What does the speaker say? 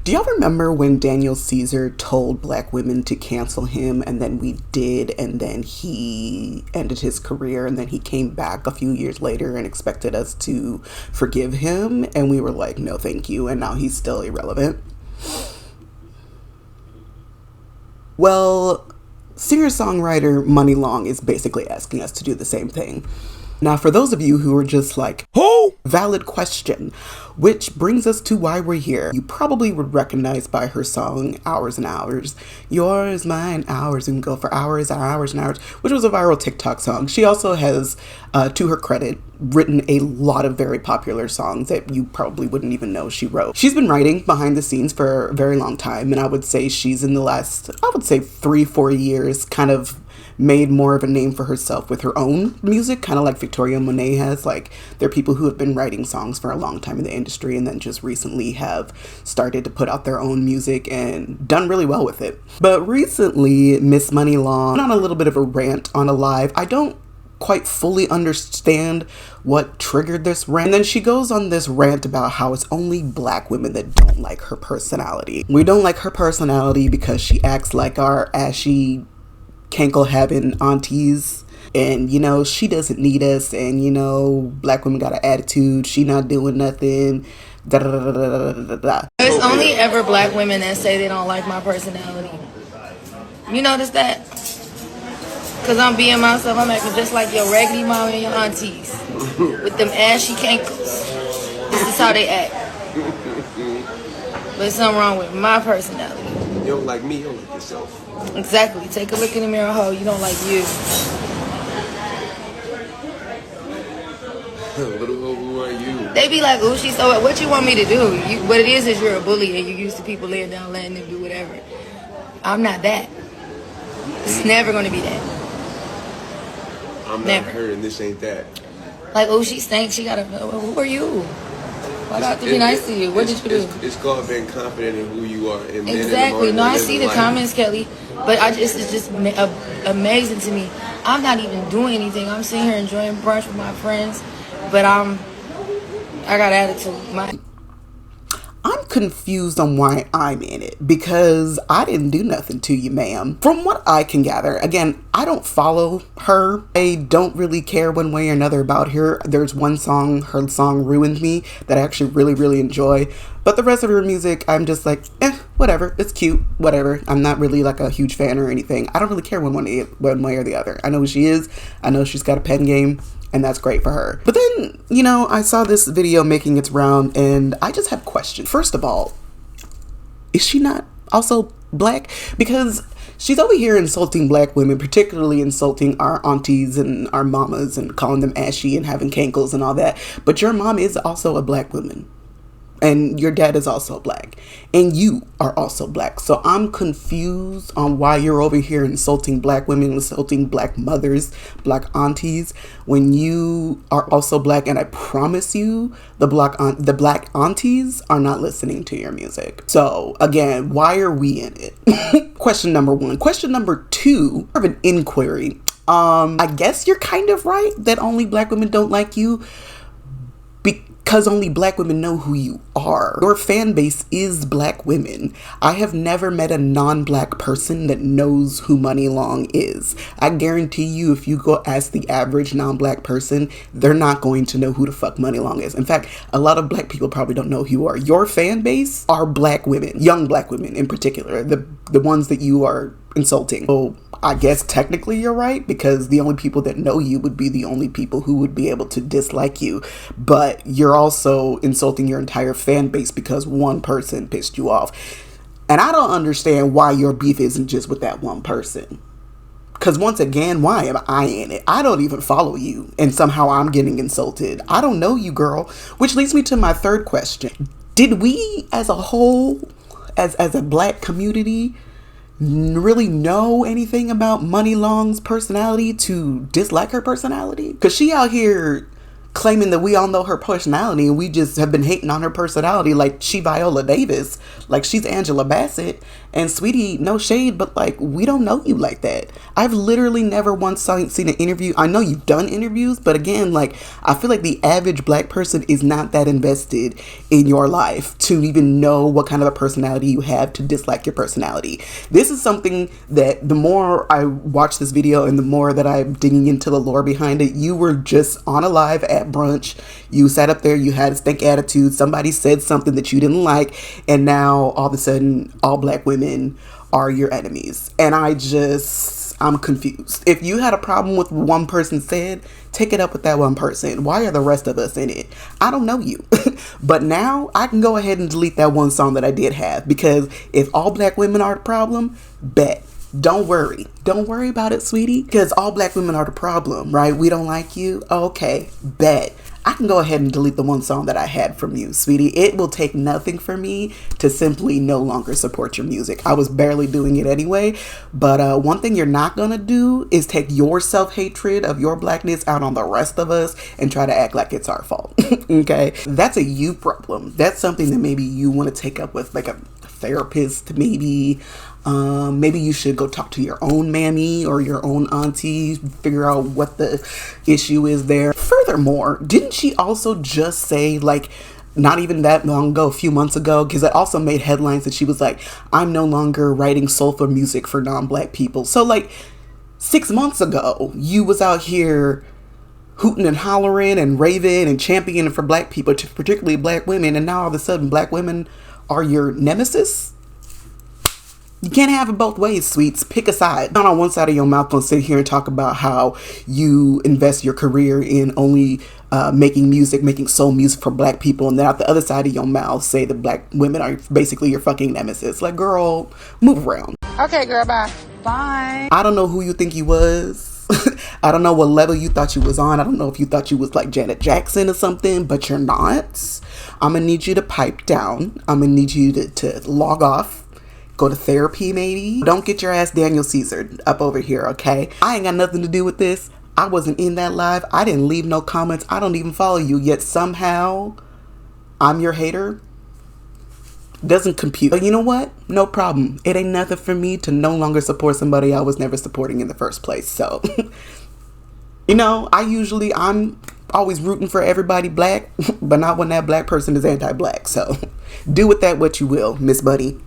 Do y'all remember when Daniel Ceaser'd told black women to cancel him, and then we did, and then he ended his career, and then he came back a few years later and expected us to forgive him, and we were like, no thank you, and now he's still irrelevant? Well, singer-songwriter Muni Long is basically asking us to do the same thing. Now, for those of you who are just like, who? Valid question, which brings us to why we're here. You probably would recognize by her song, Hours and Hours. Yours, mine, ours, and go for hours and hours and hours, which was a viral TikTok song. She also has, to her credit, written a lot of very popular songs that you probably wouldn't even know she wrote. She's been writing behind the scenes for a very long time, and I would say she's in the last, 3-4 years kind of made more of a name for herself with her own music, kind of like Victoria Monet has. Like, there are people who have been writing songs for a long time in the industry and then just recently have started to put out their own music and done really well with it. But recently, Miss Muni Long went on a little bit of a rant on a live. I don't quite fully understand what triggered this rant. And then she goes on this rant about how it's only black women that don't like her personality. We don't like her personality because she acts like our ashy cankle having aunties, and you know, she doesn't need us, and you know, black women got an attitude, she not doing nothing, da da da da da da da. It's only ever black women that say they don't like my personality. You notice that? Cause I'm being myself, I'm acting just like your raggedy mom and your aunties with them ashy cankles. This is how they act. But there's something wrong with my personality. You don't like me, you don't like yourself. Exactly. Take a look in the mirror, ho. You don't like you. Little hoe, who are you? They be like, ooh, she's so... What you want me to do? What it is you're a bully and you're used to people laying down, letting them do whatever. I'm not that. It's never going to be that. I'm never. Not her and this ain't that. Like, oh, she stinks. She got to... Who are you? Why do I have to be nice to you? What did you do? It's called being confident in who you are. And exactly. No, I see the comments, Kelly. But it's just amazing to me. I'm not even doing anything. I'm sitting here enjoying brunch with my friends. But I got attitude. I'm confused on why I'm in it, because I didn't do nothing to you, ma'am. From what I can gather, again, I don't follow her. I don't really care one way or another about her. There's one song, her song Ruined Me, that I actually really, really enjoy. But the rest of her music, I'm just like, whatever. It's cute, whatever. I'm not really like a huge fan or anything. I don't really care one way or the other. I know who she is. I know she's got a pen game. And that's great for her. But then, you know, I saw this video making its round and I just have questions. First of all, is she not also black? Because she's over here insulting black women, particularly insulting our aunties and our mamas and calling them ashy and having cankles and all that. But your mom is also a black woman. And your dad is also black. And you are also black. So I'm confused on why you're over here insulting black women, insulting black mothers, black aunties, when you are also black. And I promise you, the black aunties are not listening to your music. So again, why are we in it? Question number one. Question number two, of an inquiry. I guess you're kind of right that only black women don't like you, because only black women know who you are. Your fan base is black women. I have never met a non-black person that knows who Muni Long is. I guarantee you, if you go ask the average non-black person, they're not going to know who the fuck Muni Long is. In fact, a lot of black people probably don't know who you are. Your fan base are black women, young black women in particular, the ones that you are insulting. So I guess technically you're right, because the only people that know you would be the only people who would be able to dislike you. But you're also insulting your entire fan base because one person pissed you off. And I don't understand why your beef isn't just with that one person. Because once again, why am I in it? I don't even follow you, and somehow I'm getting insulted. I don't know you, girl. Which leads me to my third question. Did we as a whole, as a black community, really know anything about Muni Long's personality to dislike her personality? Because she out here claiming that we all know her personality and we just have been hating on her personality like she Viola Davis, like she's Angela Bassett. And sweetie, no shade, but like, we don't know you like that. I've literally never once seen an interview. I know you've done interviews, but again, like, I feel like the average black person is not that invested in your life to even know what kind of a personality you have to dislike your personality. This is something that the more I watch this video and the more that I'm digging into the lore behind it, you were just on a live at brunch. You sat up there, you had a stink attitude, somebody said something that you didn't like, and now all of a sudden all black women are your enemies. And I'm confused. If you had a problem with what one person said, take it up with that one person. Why are the rest of us in it? I don't know you. But now I can go ahead and delete that one song that I did have, because if all black women are the problem, bet. Don't worry. Don't worry about it, sweetie, because all black women are the problem, right? We don't like you. Okay, bet. I can go ahead and delete the one song that I had from you, sweetie. It will take nothing for me to simply no longer support your music. I was barely doing it anyway. But one thing you're not going to do is take your self-hatred of your blackness out on the rest of us and try to act like it's our fault. Okay? That's a you problem. That's something that maybe you want to take up with like a therapist, maybe. Maybe you should go talk to your own mammy or your own auntie, figure out what the issue is there. Furthermore, didn't she also just say, like, not even that long ago, a few months ago, because it also made headlines that she was like, I'm no longer writing soulful music for non-black people. So like 6 months ago, you was out here hooting and hollering and raving and championing for black people, particularly black women, and now all of a sudden black women are your nemesis? You can't have it both ways, sweets. Pick a side. Not on one side of your mouth gonna sit here and talk about how you invest your career in only making music, making soul music for black people, and then out the other side of your mouth say that black women are basically your fucking nemesis. Like, girl, move around. Okay, girl, bye. Bye. I don't know who you think you was. I don't know what level you thought you was on. I don't know if you thought you was like Janet Jackson or something, but you're not. I'm gonna need you to pipe down. I'm gonna need you to log off. Go to therapy, maybe. Don't get your ass Daniel Ceaser'd up over here, okay? I ain't got nothing to do with this. I wasn't in that live. I didn't leave no comments. I don't even follow you. Yet somehow, I'm your hater. Doesn't compute. But you know what? No problem. It ain't nothing for me to no longer support somebody I was never supporting in the first place. So, you know, I'm always rooting for everybody black, but not when that black person is anti-black. So, do with that what you will, Miss Buddy.